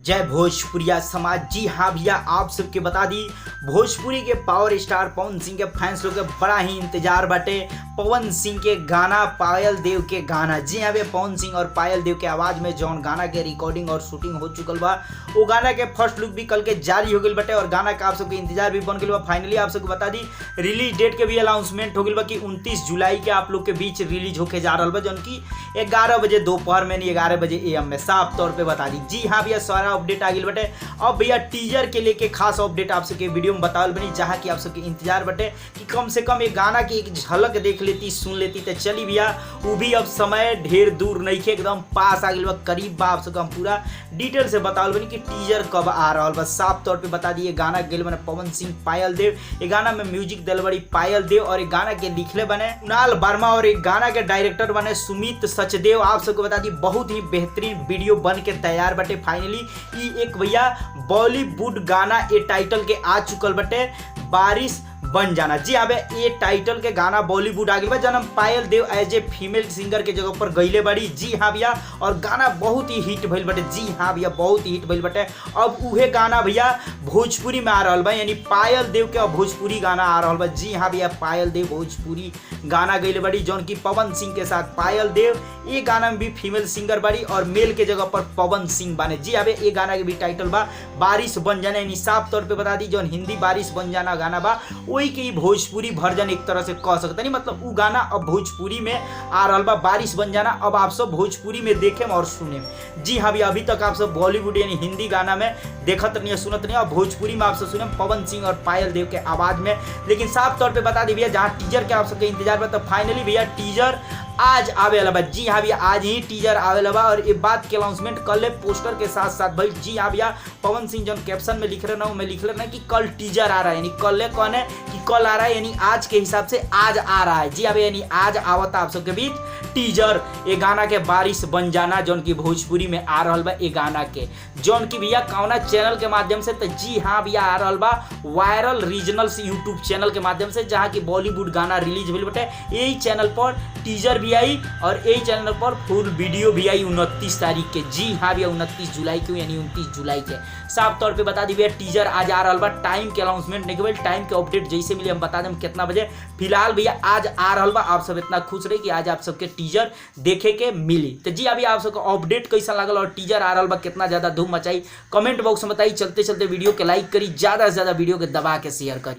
जय भोजपुरिया समाज। जी हाँ भैया, आप सबके बता दी भोजपुरी के पावर स्टार पवन सिंह के फैंस लोग के बड़ा ही इंतजार बाटे पवन सिंह के गाना, पायल देव के गाना। जी हाँ भैया, पवन सिंह और पायल देव के आवाज में जौन गाना के रिकॉर्डिंग और शूटिंग हो चुकल बा, वो गाना के फर्स्ट लुक भी कल के जारी हो गई बाटे और गाना का आप सबके इंतजार भी बन गई बा। फाइनली आप सबको बता दी रिलीज डेट के भी अनाउंसमेंट हो गई बा कि 29 जुलाई के आप लोग के बीच रिलीज होके जा रहा बा, जौन की 11 बजे दोपहर में, 11 बजे AM में, साफ तौर पे बता दी। जी हाँ भैया, सारा अपडेट आ गई बटे। अब भैया टीजर के लेके खास अपडेट आप सबके वीडियो में बतावल बनी, जहाँ की आप सबके इंतजार बटे कि कम से कम ये गाना की एक झलक देख लेती, सुन लेती तो चली भैया। वो भी अब समय ढेर दूर नहीं थे, एकदम पास आ गई बा, करीब बा। आप सबको हम पूरा डिटेल से बतावल बनी कि टीजर कब आ रहा बा। साफ तौर पे बता दिए गाना गेल बने पवन सिंह, पायल देव। ये गाना में म्यूजिक दिल बड़ी पायल देव और ये गाना के लिखले बने कुणाल वर्मा और एक गाना के डायरेक्टर बने सुमित सचदेव। आप सबको बता दी बहुत ही बेहतरीन वीडियो बन के तैयार बटे। फाइनली एक भैया बॉलीवुड गाना ये टाइटल के आ चुकल बटे, बारिश बन जाना। जी हाँ भैया, ये टाइटल के गाना बॉलीवुड आ गई बा, जन्म पायल देव एज ए फीमेल सिंगर के जगह पर गईले बड़ी। जी हाँ भैया, और गाना बहुत ही हिट भइल बटे। जी हाँ भैया, बहुत ही हिट भइल बटे। अब उहे गाना भैया भोजपुरी में आ रहा बा, यानी पायल देव के भोजपुरी गाना आ रहा बा। जी हाँ भैया, पायल देव भोजपुरी गाना गईले बड़ी, जौन की पवन सिंह के साथ पायल देव। ये गाना में भी फीमेल सिंगर बड़ी और मेल के जगह पर पवन सिंह बने। जी हाँ भैया, ये गाना के भी टाइटल बा बारिश बन जाना, यानी साफ तौर पे बता दी जौन हिंदी बारिश बन जाना गाना बा, वही के भोजपुरी वर्जन एक तरह से कह सकते नहीं, मतलब वो गाना अब भोजपुरी में आ रहा बा, बारिश बन जाना। अब आप सब भोजपुरी में देखें और सुने। जी हाँ भैया, अभी तक आप सब बॉलीवुड यानी हिंदी गाना में देखत नहीं, सुनत नहीं, और भोजपुरी में आप सब सुने पवन सिंह और पायल देव के आवाज में। लेकिन साफ तौर पे बता दी भैया, जहाँ टीजर के आप सबके इंतजार में, तो फाइनली भैया टीजर आज आवे वाला बा। जी हाँ भैया, आज ही टीजर आवे वाला बा और ये बात के अनाउंसमेंट कल पोस्टर के साथ साथ भाई। जी हाँ भैया, पवन सिंह जो कैप्शन में लिख रहे ना, मैं लिख रहे ना कि कल टीजर आ रहा है, यानी कल कौन है कि कल आ रहा है, यानी आज के हिसाब से आज आ रहा है। जी हाँ भैया, यानी आज आवता आप सबके बीच टीजर ये गाना के बारिश बन जाना, जौन की भोजपुरी में आ रहा बा। ये गाना के जौन की भैया कौना चैनल के माध्यम से, तो जी हाँ भैया आ रहा बा वायरल रीजनल्स यूट्यूब चैनल के माध्यम से, जहाँ की बॉलीवुड गाना रिलीज हुई बटे। यही चैनल पर टीजर भी आई और यही चैनल पर फुल वीडियो भी आई 29 तारीख के। जी हाँ भैया, 29 जुलाई के, यानी 29 जुलाई के। साफ तौर पे बता दी भैया, टीजर आज आ रहा बा। टाइम के अनाउंसमेंट नहीं केवल टाइम के अपडेट जैसे मिले हम बता दें कितना बजे। फिलहाल भैया आज आ रहा बा। आप सब इतना खुश रहे कि आज आप सबके टीजर देखे के मिली। तो जी अभी आप सबको अपडेट कैसा लगल और टीजर आ रहा बा कितना ज्यादा धूम मचाई, कमेंट बॉक्स में बताई। चलते चलते वीडियो के लाइक करी, ज्यादा से ज्यादा वीडियो के दबा के शेयर करी।